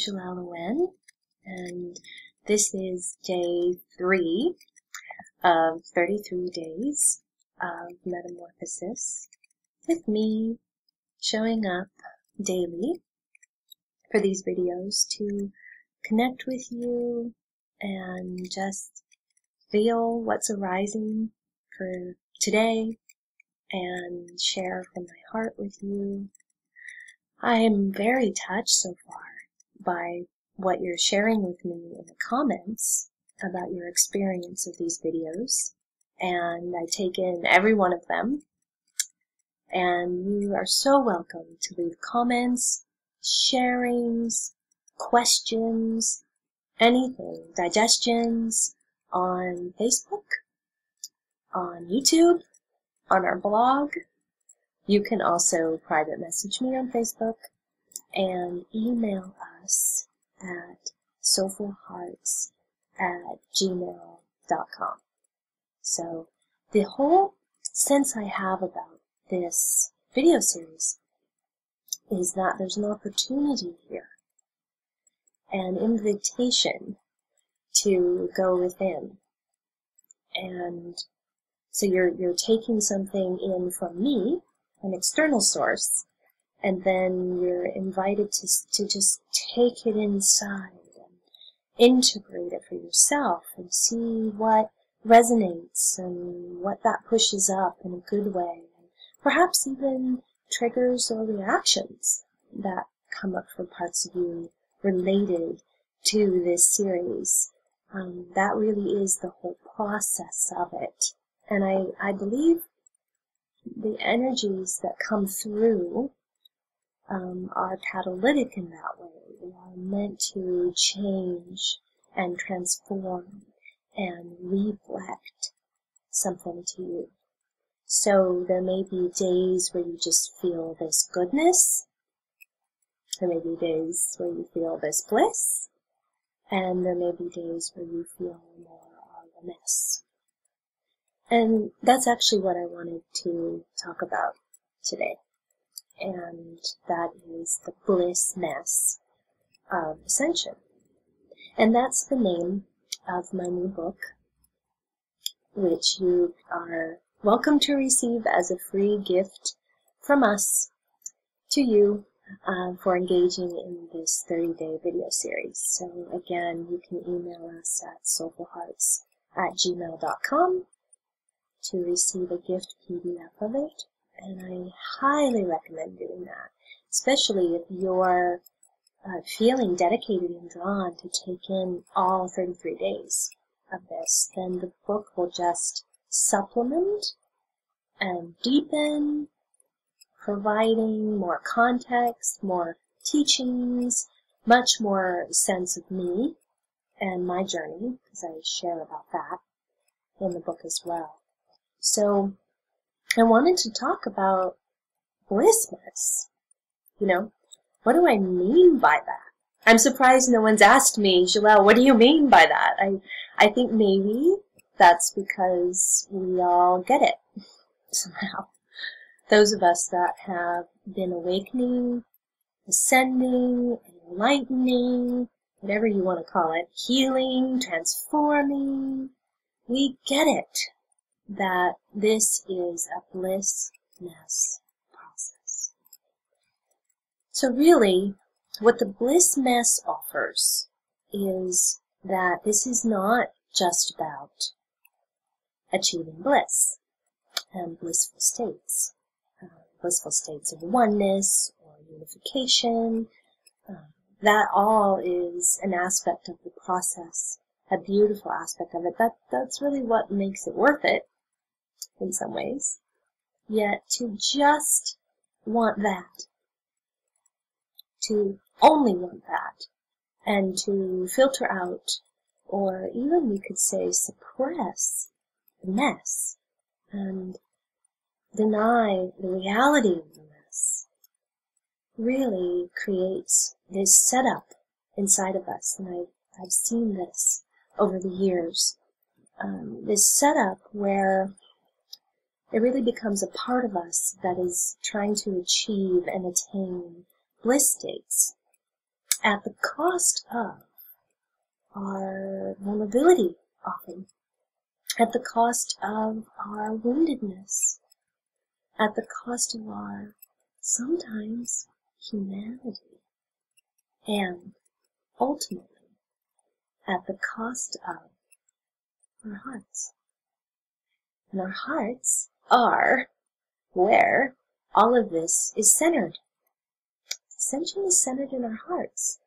Jelelle Awen, and this is day 3 of 33 days of Metamorphosis, with me showing up daily for these videos to connect with you and just feel what's arising for today and share from my heart with you. I am very touched so far by what you're sharing with me in the comments about your experience of these videos, and I take in every one of them, and you are so welcome to leave comments, sharings, questions, anything, digestions on Facebook, on YouTube, on our blog. You can also private message me on Facebook and email us at soulfulhearts@gmail.com. So the whole sense I have about this video series is that there's an opportunity here, an invitation to go within. And so you're taking something in from me, an external source, and then you're invited to just take it inside and integrate it for yourself and see what resonates and what that pushes up in a good way, and perhaps even triggers or reactions that come up for parts of you related to this series. That really is the whole process of it. And I believe the energies that come through are catalytic in that way. They are meant to change and transform and reflect something to you. So there may be days where you just feel this goodness, there may be days where you feel this bliss, and there may be days where you feel more of a mess. And that's actually what I wanted to talk about today. And that is the Bliss Mess of Ascension. And that's the name of my new book, which you are welcome to receive as a free gift from us to you for engaging in this 30-day video series. So again, you can email us at soulfulhearts@gmail.com to receive a gift PDF of it, and I highly recommend doing that, especially if you're feeling dedicated and drawn to take in all 33 days of this. Then the book will just supplement and deepen, providing more context, more teachings, much more sense of me and my journey, because I share about that in the book as well. So I wanted to talk about Bliss Mess. What do I mean by that? I'm surprised no one's asked me, Jelelle, what do you mean by that? I think maybe that's because we all get it somehow. Those of us that have been awakening, ascending, enlightening, whatever you want to call it, healing, transforming, we get it that this is a bliss mess process. So really, what the Bliss Mess offers is that this is not just about achieving bliss and blissful states of oneness or unification. That all is an aspect of the process, a beautiful aspect of it. That's really what makes it worth it in some ways. Yet to just want that, to only want that, and to filter out, or even we could say suppress the mess and deny the reality of the mess, really creates this setup inside of us. And I've seen this over the years, this setup where it really becomes a part of us that is trying to achieve and attain bliss states. at the cost of our vulnerability often, at the cost of our woundedness, at the cost of our, sometimes, humanity, and ultimately at the cost of our hearts. And our hearts are where all of this is centered. Ascension is centered in our hearts.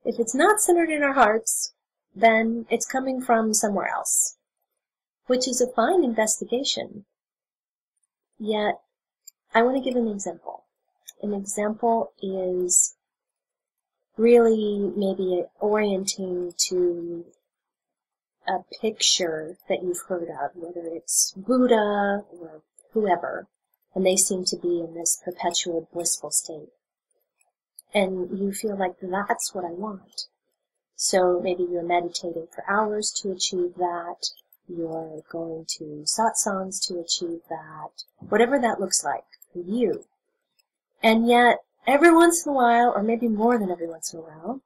If it's not centered in our hearts, then it's coming from somewhere else, which is a fine investigation. Yet, I want to give an example. An example is really maybe orienting to a picture that you've heard of, whether it's Buddha or whoever, and they seem to be in this perpetual blissful state. And you feel like that's what I want. So maybe you're meditating for hours to achieve that, you're going to satsangs to achieve that, whatever that looks like for you. And yet, every once in a while, or maybe more than every once in a while,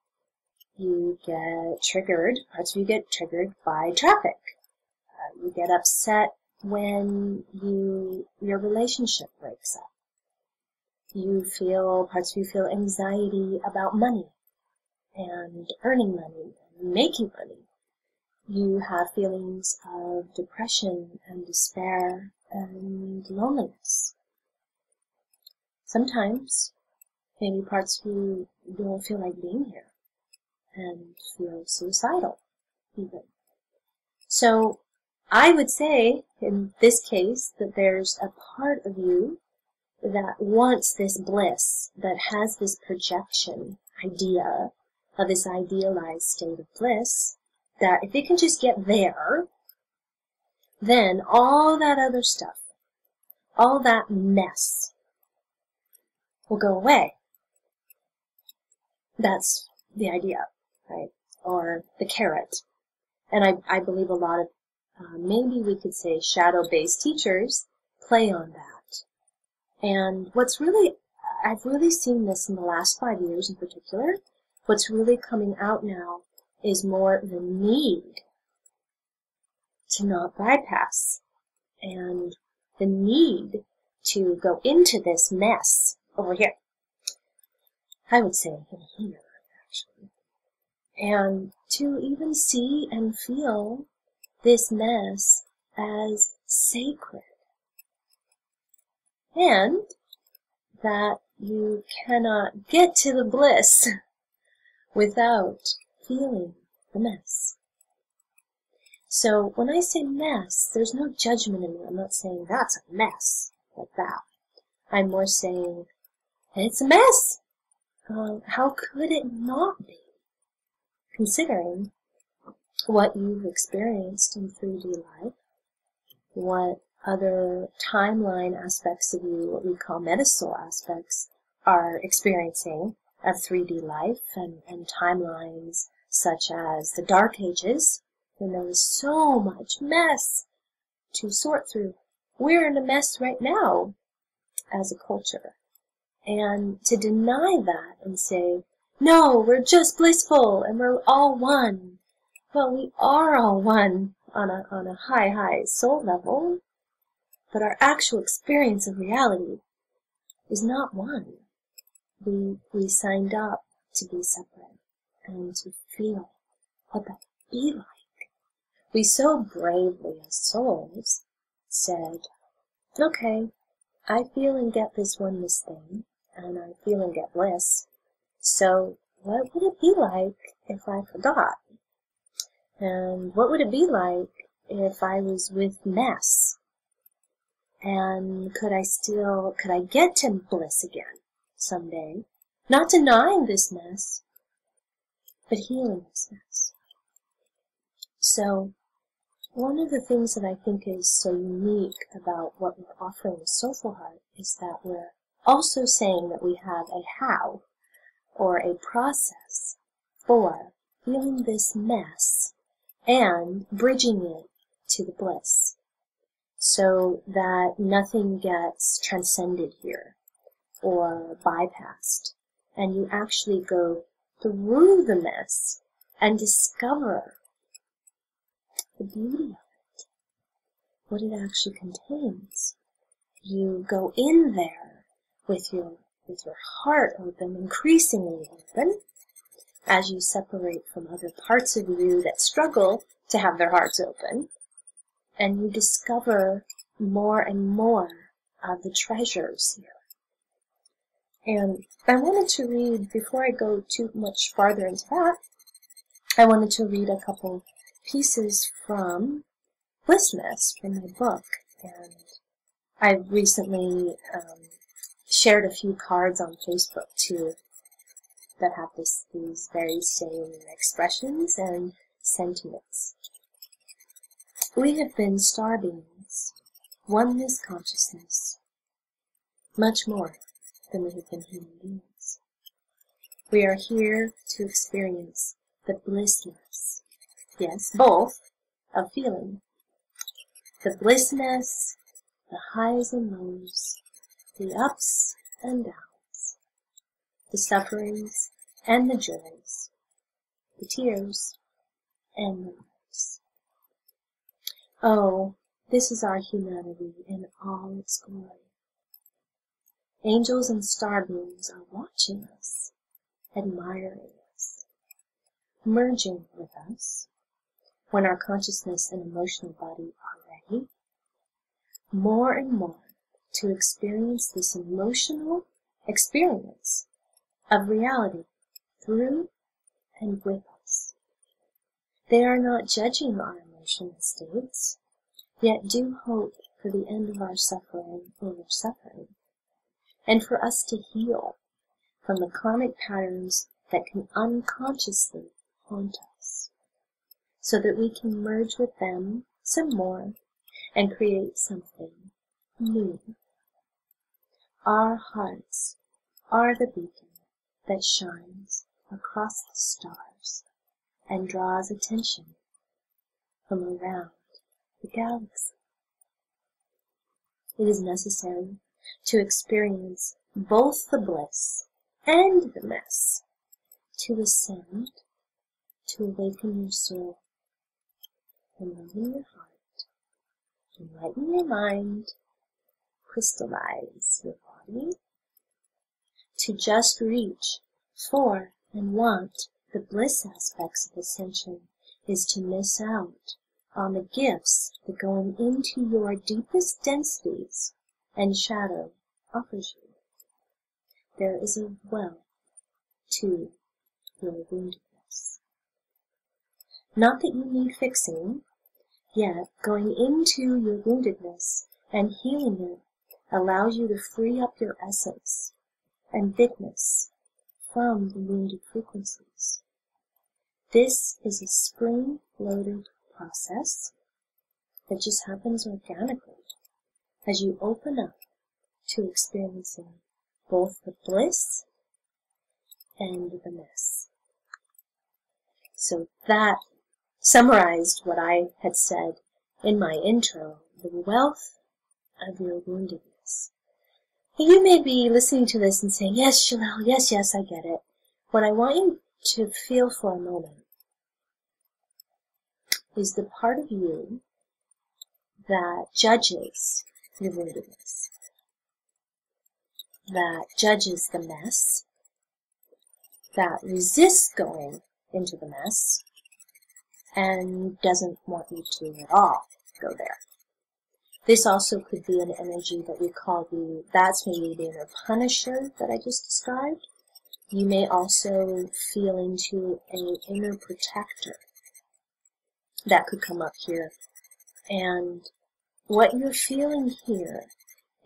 you get triggered, parts of you get triggered by traffic. You get upset when your relationship breaks up. Parts of you feel anxiety about money and earning money and making money. You have feelings of depression and despair and loneliness. Sometimes, maybe parts of you don't feel like being here and feel suicidal, even. So, I would say, in this case, that there's a part of you that wants this bliss, that has this projection idea of this idealized state of bliss, that if it can just get there, then all that other stuff, all that mess, will go away. That's the idea, right? Or the carrot. And I believe a lot of, maybe we could say shadow-based teachers play on that. And I've really seen this in the last 5 years in particular. What's really coming out now is more the need to not bypass and the need to go into this mess over here. I would say in here, actually. And to even see and feel this mess as sacred. And that you cannot get to the bliss without feeling the mess. So when I say mess, there's no judgment in it. I'm not saying that's a mess, like that. I'm more saying, it's a mess. How could it not be? Considering what you've experienced in 3D life, what other timeline aspects of you, what we call metasoul aspects, are experiencing of 3D life and timelines such as the Dark Ages, when there was so much mess to sort through. We're in a mess right now as a culture. And to deny that and say, no, we're just blissful and we're all one. Well, we are all one on a high soul level, but our actual experience of reality is not one. We signed up to be separate and to feel what that would be like. We so bravely as souls said, okay, I feel and get this oneness thing, and I feel and get bliss, so what would it be like if I forgot? And what would it be like if I was with mess? And could I get to bliss again someday? Not denying this mess, but healing this mess. So, one of the things that I think is so unique about what we're offering with Soulful Heart is that we're also saying that we have a how, or a process, for healing this mess and bridging it to the bliss, so that nothing gets transcended here or bypassed, and you actually go through the mess and discover the beauty of it, what it actually contains. You go in there with your heart open, increasingly open, as you separate from other parts of you that struggle to have their hearts open, and you discover more and more of the treasures here. And I wanted to read, before I go too much farther into that, I wanted to read a couple pieces from Bliss Mess, from my book. And I recently shared a few cards on Facebook too that have these very same expressions and sentiments. We have been star beings, oneness consciousness, much more than we have been human beings. We are here to experience the bliss mess, yes, both, of feeling. The bliss mess, the highs and lows, the ups and downs, the sufferings and the joys, the tears and the loves. Oh, this is our humanity in all its glory. Angels and star beings are watching us, admiring us, merging with us when our consciousness and emotional body are ready, more and more to experience this emotional experience of reality through and with us. They are not judging our emotional states, yet do hope for the end of our suffering over suffering, and for us to heal from the karmic patterns that can unconsciously haunt us, so that we can merge with them some more and create something new. Our hearts are the beacon that shines across the stars and draws attention from around the galaxy. It is necessary to experience both the bliss and the mess, to ascend, to awaken your soul, enlighten your heart, enlighten your mind, crystallize your body, to just reach for and want the bliss aspects of ascension is to miss out on the gifts that going into your deepest densities and shadow offers you. There is a well to your woundedness. Not that you need fixing, yet going into your woundedness and healing it allows you to free up your essence and bigness from the wounded frequencies. This is a spring-loaded process that just happens organically as you open up to experiencing both the bliss and the mess. So that summarized what I had said in my intro, the wealth of your woundedness. You may be listening to this and saying, yes, Jelelle, yes, I get it. What I want you to feel for a moment is the part of you that judges your woundedness, that judges the mess, that resists going into the mess, and doesn't want you to at all go there. This also could be an energy that we call that's maybe the inner punisher that I just described. You may also feel into an inner protector that could come up here. And what you're feeling here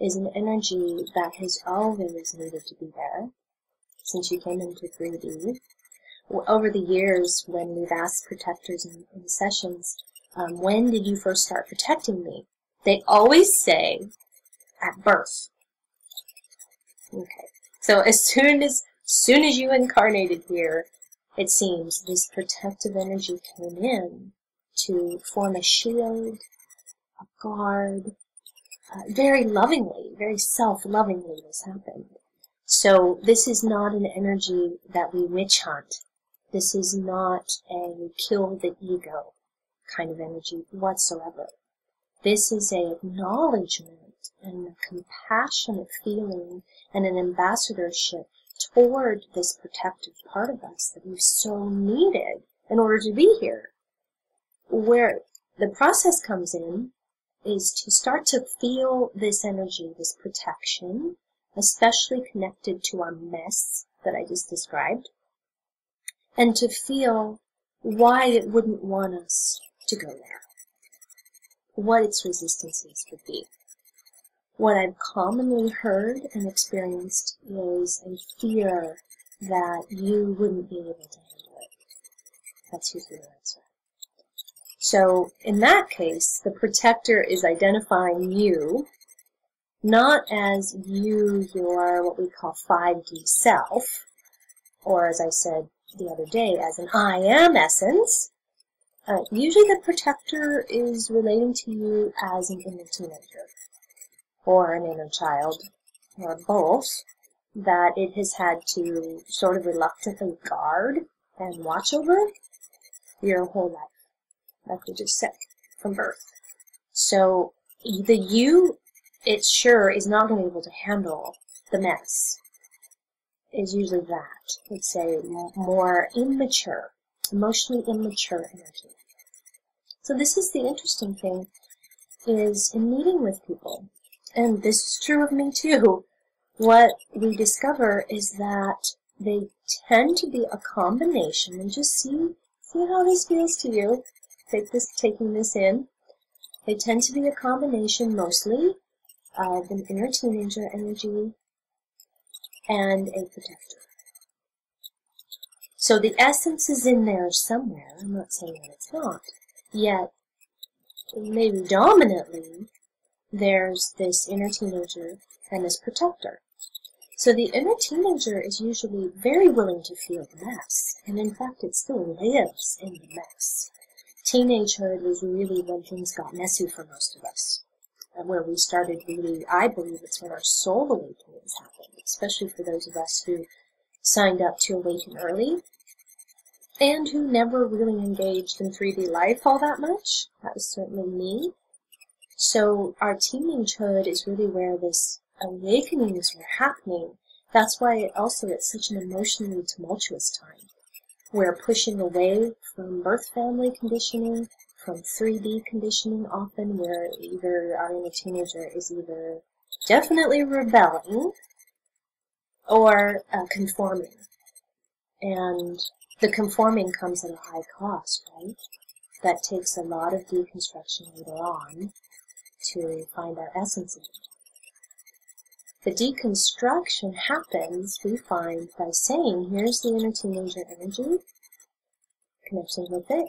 is an energy that has always needed to be there since you came into 3D. Over the years, when we've asked protectors in sessions, when did you first start protecting me? They always say, at birth. Okay. So as soon as you incarnated here, it seems this protective energy came in to form a shield, a guard. Very lovingly, very self-lovingly this happened. So this is not an energy that we witch hunt. This is not a kill the ego kind of energy whatsoever. This is a acknowledgement and a compassionate feeling and an ambassadorship toward this protective part of us that we've so needed in order to be here. Where the process comes in is to start to feel this energy, this protection, especially connected to our mess that I just described, and to feel why it wouldn't want us to go there, what its resistances would be. What I've commonly heard and experienced is a fear that you wouldn't be able to handle it. That's usually the answer. So in that case, the protector is identifying you not as you, your what we call 5D self, or as I said the other day, as an I am essence. Usually the protector is relating to you as an inner teenager, or an inner child, or both, that it has had to sort of reluctantly guard and watch over your whole life, like we just said, from birth. So the you, it sure is not going to be able to handle the mess. Is usually that. It's a more immature, emotionally immature energy. So this is the interesting thing, is in meeting with people, and this is true of me too, what we discover is that they tend to be a combination, and just see how this feels to you, taking this in. They tend to be a combination mostly of an inner teenager energy and a protector. So the essence is in there somewhere. I'm not saying that it's not. Yet, maybe dominantly, there's this inner teenager and this protector. So the inner teenager is usually very willing to feel the mess, and in fact it still lives in the mess. Teenagehood was really when things got messy for most of us, and where we started really, I believe it's when our soul awakenings happened, especially for those of us who signed up to awaken early, and who never really engaged in 3D life all that much. That was certainly me. So our teenagehood is really where this awakenings were happening. That's why it's such an emotionally tumultuous time. We're pushing away from birth family conditioning, from 3D conditioning often, where either our inner teenager is either definitely rebelling or conforming. And the conforming comes at a high cost, right? That takes a lot of deconstruction later on to find our essence in it. The deconstruction happens, we find, by saying, here's the inner teenager energy, connection with it.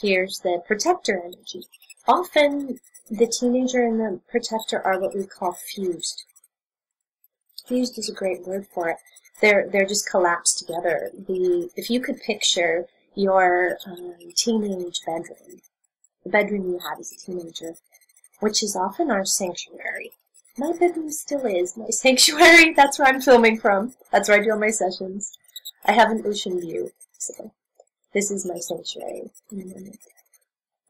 Here's the protector energy. Often, the teenager and the protector are what we call fused. Fused is a great word for it. They're just collapsed together. If you could picture your teenage bedroom, the bedroom you had as a teenager, which is often our sanctuary. My bedroom still is my sanctuary. That's where I'm filming from. That's where I do all my sessions. I have an ocean view, so this is my sanctuary.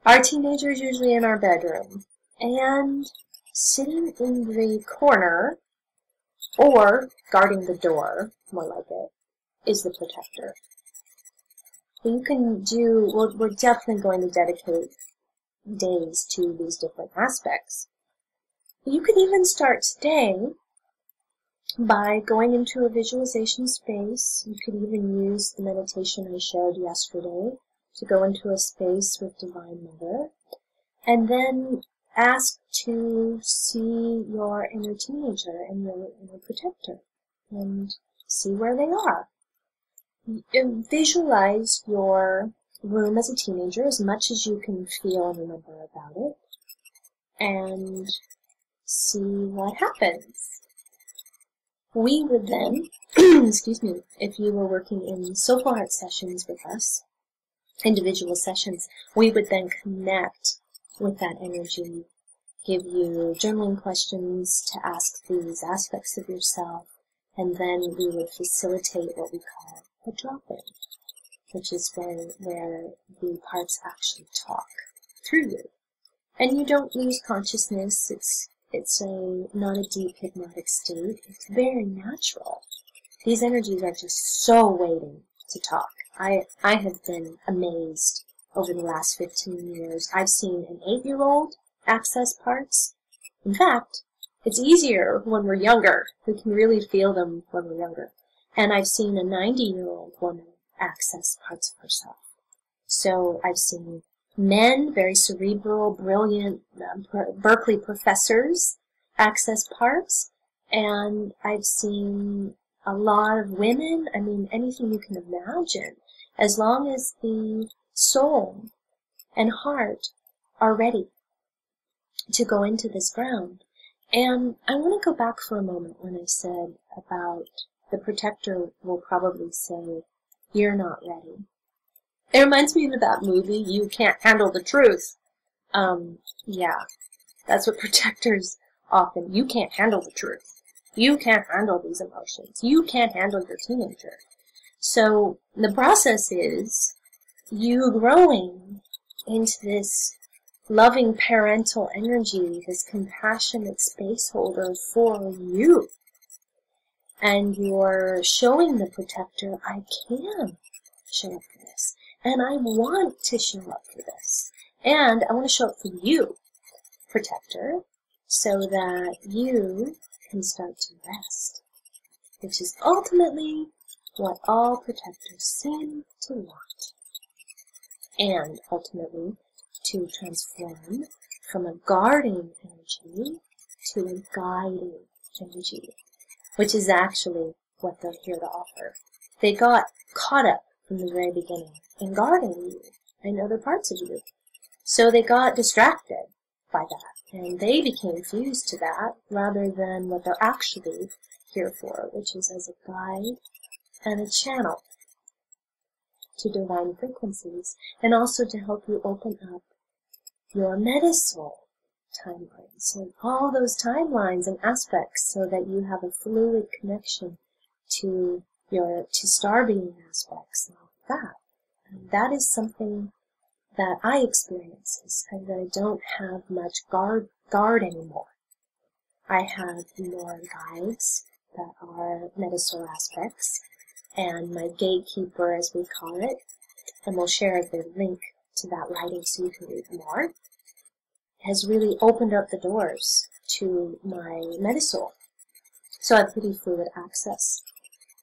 Our teenager is usually in our bedroom, and sitting in the corner, or guarding the door, more like it, is the protector. You can do, we're definitely going to dedicate days to these different aspects. You could even start today by going into a visualization space. You could even use the meditation I showed yesterday to go into a space with Divine Mother, and then ask to see your inner teenager and your inner protector, and see where they are. Visualize your room as a teenager as much as you can feel and remember about it, and see what happens. We would then, excuse me, if you were working in soulful heart sessions with us, individual sessions, we would then connect with that energy, give you journaling questions to ask these aspects of yourself, And then we would facilitate what we call a drop-in, which is where the parts actually talk through you. And you don't lose consciousness. It's not a deep hypnotic state. It's very natural. These energies are just so waiting to talk. I have been amazed over the last 15 years. I've seen an 8-year-old access parts. In fact, it's easier when we're younger. We can really feel them when we're younger. And I've seen a 90-year-old woman access parts of herself. So I've seen men, very cerebral, brilliant Berkeley professors, access parts. And I've seen a lot of women, I mean, anything you can imagine, as long as the soul and heart are ready to go into this ground. And I want to go back for a moment when I said about the protector will probably say, you're not ready. It reminds me of that movie, You Can't Handle the Truth. Yeah, that's what protectors often, you can't handle the truth. You can't handle these emotions. You can't handle your teenager. So the process is you growing into this loving parental energy, this compassionate space holder for you. And you're showing the protector, I can show up for this. And I want to show up for this. And I want to show up for you, protector, so that you can start to rest, which is ultimately what all protectors seem to want. And ultimately, to transform from a guarding energy to a guiding energy, which is actually what they're here to offer. They got caught up from the very beginning in guarding you and other parts of you. So they got distracted by that, and they became fused to that rather than what they're actually here for, which is as a guide and a channel to divine frequencies, and also to help you open up your meta-soul timelines, so all those timelines and aspects, so that you have a fluid connection to your star being aspects and all of that. And that is something that I experience, is that I don't have much guard anymore. I have more guides that are meta-soul aspects, and my gatekeeper, as we call it, and we'll share the link to that writing so you can read more, has really opened up the doors to my meta-soul. So I have pretty fluid access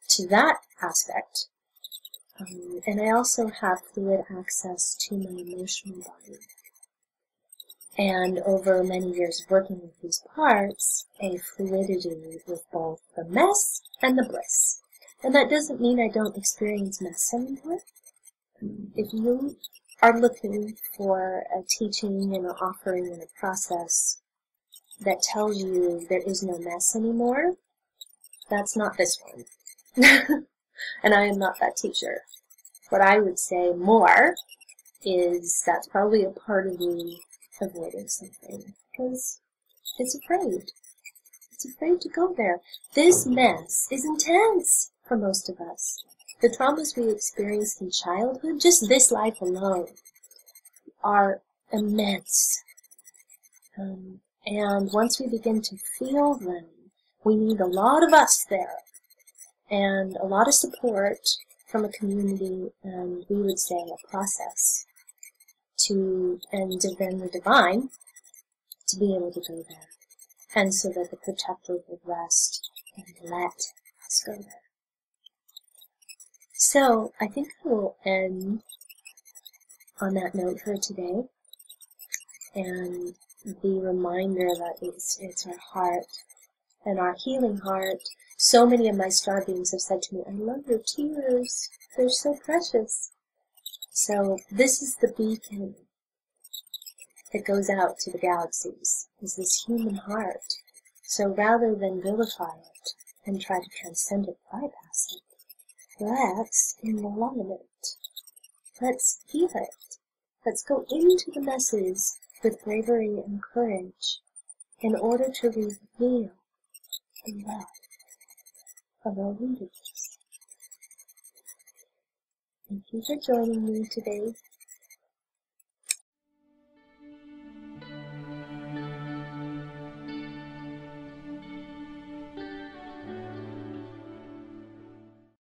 to that aspect. And I also have fluid access to my emotional body. And over many years of working with these parts, a fluidity with both the mess and the bliss. And that doesn't mean I don't experience mess anymore. If you are looking for a teaching and an offering and a process that tells you there is no mess anymore, that's not this one. And I am not that teacher. What I would say more is that's probably a part of you avoiding something, because it's afraid. It's afraid to go there. This mess is intense for most of us. The traumas we experienced in childhood, just this life alone, are immense. And once we begin to feel them, we need a lot of us there, and a lot of support from a community, and we would say a process, and then the divine, to be able to go there. And so that the protector would rest and let us go there. So I think I will end on that note for today, and the reminder that it's our heart and our healing heart. So many of my star beings have said to me, I love your tears, they're so precious. So this is the beacon that goes out to the galaxies, is this human heart. So rather than vilify it and try to transcend it, bypass it, let's enliven it. Let's heal it. Let's go into the messes with bravery and courage in order to reveal the love of our woundings. Thank you for joining me today